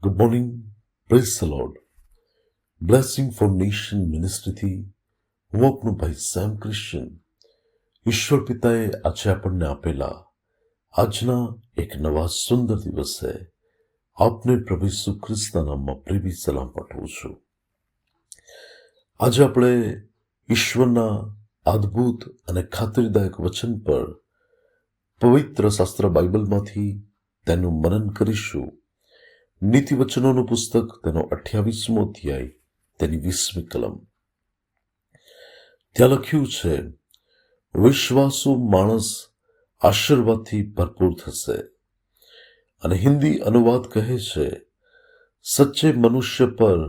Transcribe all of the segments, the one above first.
Good morning, praise the lord. Blessing for nation મિનિસ્ટ્રીથી હું આપનો ભાઈ સેમ ક્રિશ્ચિયન. ઈશ્વર પિતાએ આજે આપણને આપેલા આજના એક નવા સુંદર દિવસે આપને પ્રભુ ઈસુ ખ્રિસ્તના નામમાં પ્રેમી સલામ પાઠવું છું. આજે આપણે ઈશ્વરના અદ્ભુત અને ખાતરીદાયક વચન પર પવિત્ર શાસ્ત્ર બાઇબલમાંથી તેનું મનન કરીશું. નીતિ વચનોનું પુસ્તક, તેનો 28મો અધ્યાય, તેની 20મી કલમ. ત્યાં લખ્યું છે, વિશ્વાસુ માણસ આશીર્વાદથી ભરપૂર થશે. અને હિન્દી અનુવાદ કહે છે, સચ્ચે મનુષ્ય પર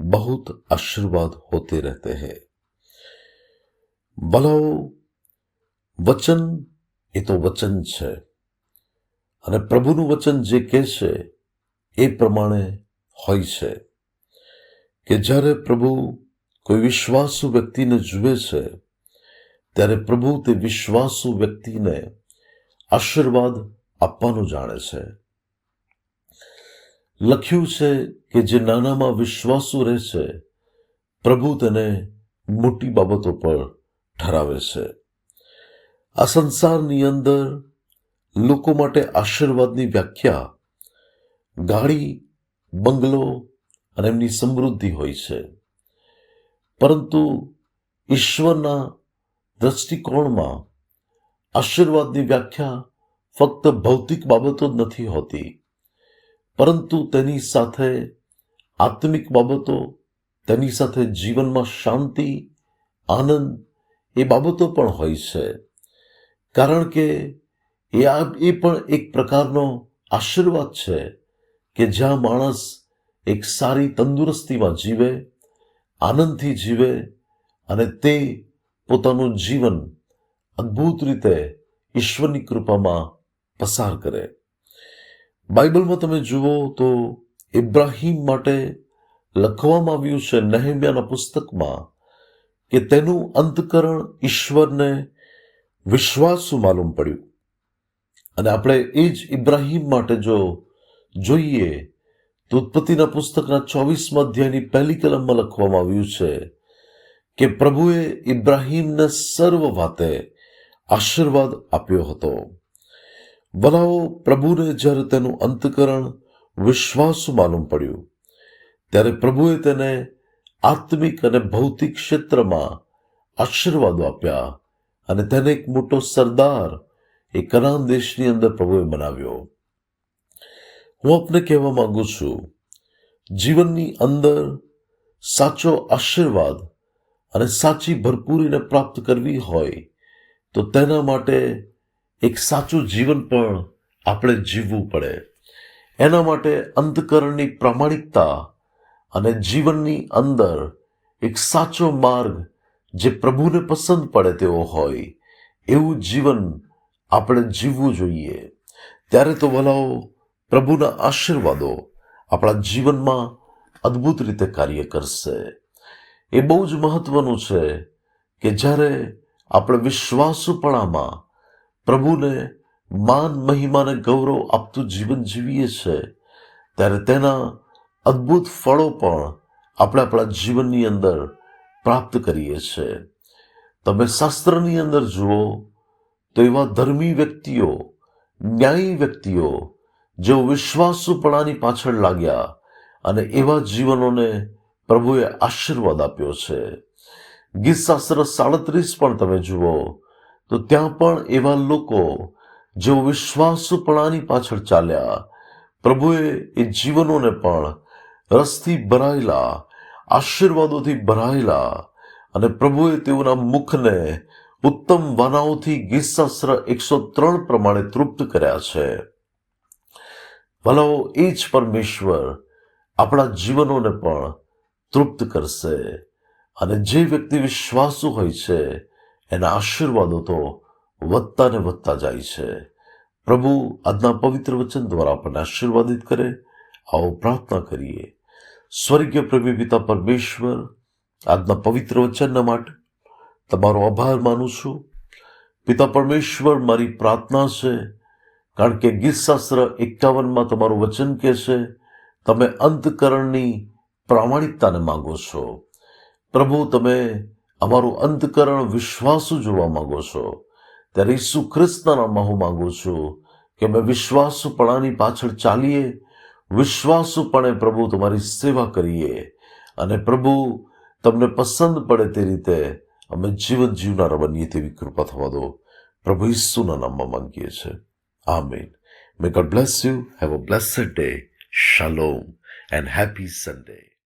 બહુત આશીર્વાદ હોતે રહેતે હૈ. ભલાઓ, વચન એ તો વચન છે, અને પ્રભુનું વચન જે કહે છે એ પ્રમાણે હોય છે કે જ્યારે પ્રભુ કોઈ વિશ્વાસુ વ્યક્તિને જુએ છે ત્યારે પ્રભુ તે વિશ્વાસુ વ્યક્તિને આશીર્વાદ આપવાનું જાણે છે. લખ્યું છે કે જે નાનામાં વિશ્વાસુ રહે છે, પ્રભુ તેને મોટી બાબતો પર ઠરાવે છે. આ સંસારની અંદર લોકો માટે આશીર્વાદની વ્યાખ્યા ગાડી, બંગલો અને એમની સમૃદ્ધિ હોય છે. પરંતુ ઈશ્વરના દ્રષ્ટિકોણમાં આશીર્વાદની વ્યાખ્યા ફક્ત ભૌતિક બાબતો જ નથી હોતી, પરંતુ તેની સાથે આત્મિક બાબતો, તેની સાથે જીવનમાં શાંતિ, આનંદ એ બાબતો પણ હોય છે. કારણ કે એ પણ એક પ્રકારનો આશીર્વાદ છે કે જ્યાં માણસ એક સારી તંદુરસ્તીમાં જીવે, આનંદથી જીવે અને તે પોતાનું જીવન અદ્ભુત રીતે ઈશ્વરની કૃપામાં પસાર કરે. બાઇબલમાં તમે જુઓ તો ઇબ્રાહીમ માટે લખવામાં આવ્યું છે નહેમ્યાના પુસ્તકમાં કે તેનું અંતકરણ ઈશ્વરને વિશ્વાસુ માલુમ પડ્યું. અને આપણે એ જ ઇબ્રાહીમ માટે જો જોઈએ તો ઉત્પત્તિના પુસ્તકના 24મા અધ્યાયની 1લી કલમમાં લખવામાં આવ્યું છે કે પ્રભુએ ઇબ્રાહીમને સર્વ વાતે આશીર્વાદ આપ્યો હતો. વલાઓ, પ્રભુને જ્યારે તેનું અંતકરણ વિશ્વાસુ માલુમ પડ્યું ત્યારે પ્રભુએ તેને આત્મિક અને ભૌતિક ક્ષેત્રમાં આશીર્વાદો આપ્યા અને તેને એક મોટો સરદાર એ કનાન દેશની અંદર પ્રભુએ બનાવ્યો. હું આપને કહેવા માંગુ છું, જીવનની અંદર સાચો આશીર્વાદ અને સાચી ભરપૂરીને પ્રાપ્ત કરવી હોય તો તેના માટે એક સાચું જીવન પણ આપણે જીવવું પડે. એના માટે અંતકરણની પ્રામાણિકતા અને જીવનની અંદર એક સાચો માર્ગ જે પ્રભુને પસંદ પડે તેવો હોય એવું જીવન આપણે જીવવું જોઈએ. ત્યારે તો ભલાઓ, પ્રભુના આશીર્વાદો આપણા જીવનમાં અદ્ભુત રીતે કાર્ય કરશે. એ બહુ જ મહત્વનું છે કે જ્યારે આપણે વિશ્વાસુપણામાં પ્રભુને માન, મહિમા અને ગૌરવ આપતું જીવન જીવીએ છીએ ત્યારે તેના અદ્ભુત ફળો પણ આપણે આપણા જીવનની અંદર પ્રાપ્ત કરીએ છીએ. તમે શાસ્ત્રની અંદર જુઓ તો એવા ધર્મી વ્યક્તિઓ, ન્યાયી વ્યક્તિઓ જેઓ વિશ્વાસુપણાની પાછળ લાગ્યા અને એવા જીવનોને પ્રભુએ આશીર્વાદ આપ્યો છે. ગીતશાસ્ત્ર 37 પણ તમે જુઓ તો ત્યાં પણ એવા લોકો જેઓ વિશ્વાસુપણાની પાછળ ચાલ્યા, પ્રભુએ એ જીવનોને પણ રસથી ભરાયેલા, આશીર્વાદોથી ભરાયેલા અને પ્રભુએ તેઓના મુખને ઉત્તમ વાનાઓથી ગીતશાસ્ત્ર 103 પ્રમાણે તૃપ્ત કર્યા છે. ભલાઓ, એ જ પરમેશ્વર આપણા જીવનોને પણ તૃપ્ત કરશે અને જે વ્યક્તિ વિશ્વાસુ હોય છે એના આશીર્વાદો તો વધતા ને વધતા જાય છે. પ્રભુ આજના પવિત્ર વચન દ્વારા આપણને આશીર્વાદિત કરે. આવો પ્રાર્થના કરીએ. સ્વર્ગીય પ્રભુ પિતા પરમેશ્વર, આજના પવિત્ર વચનના માટે તમારો આભાર માનું છું. પિતા પરમેશ્વર, મારી પ્રાર્થના છે કારણ કે ગીતશાસ્ત્ર 51માં તમારું વચન કહે છે, તમે અંતકરણની પ્રામાણિકતાને માંગો છો. પ્રભુ, તમે અમારું અંતકરણ વિશ્વાસુ જોવા માંગો છો. ત્યારે ઈસુ ખ્રિસ્તના નામમાં હું માંગુ છું કે અમે વિશ્વાસુપણાની પાછળ ચાલીએ, વિશ્વાસુપણે પ્રભુ તમારી સેવા કરીએ, અને પ્રભુ તમને પસંદ પડે તે રીતે અમે જીવન જીવનારા બનીએ તેવી કૃપા થવા દો. પ્રભુ ઈસુના નામમાં માંગીએ છીએ. આમીન. May God bless you. Have a blessed day. Shalom and happy Sunday.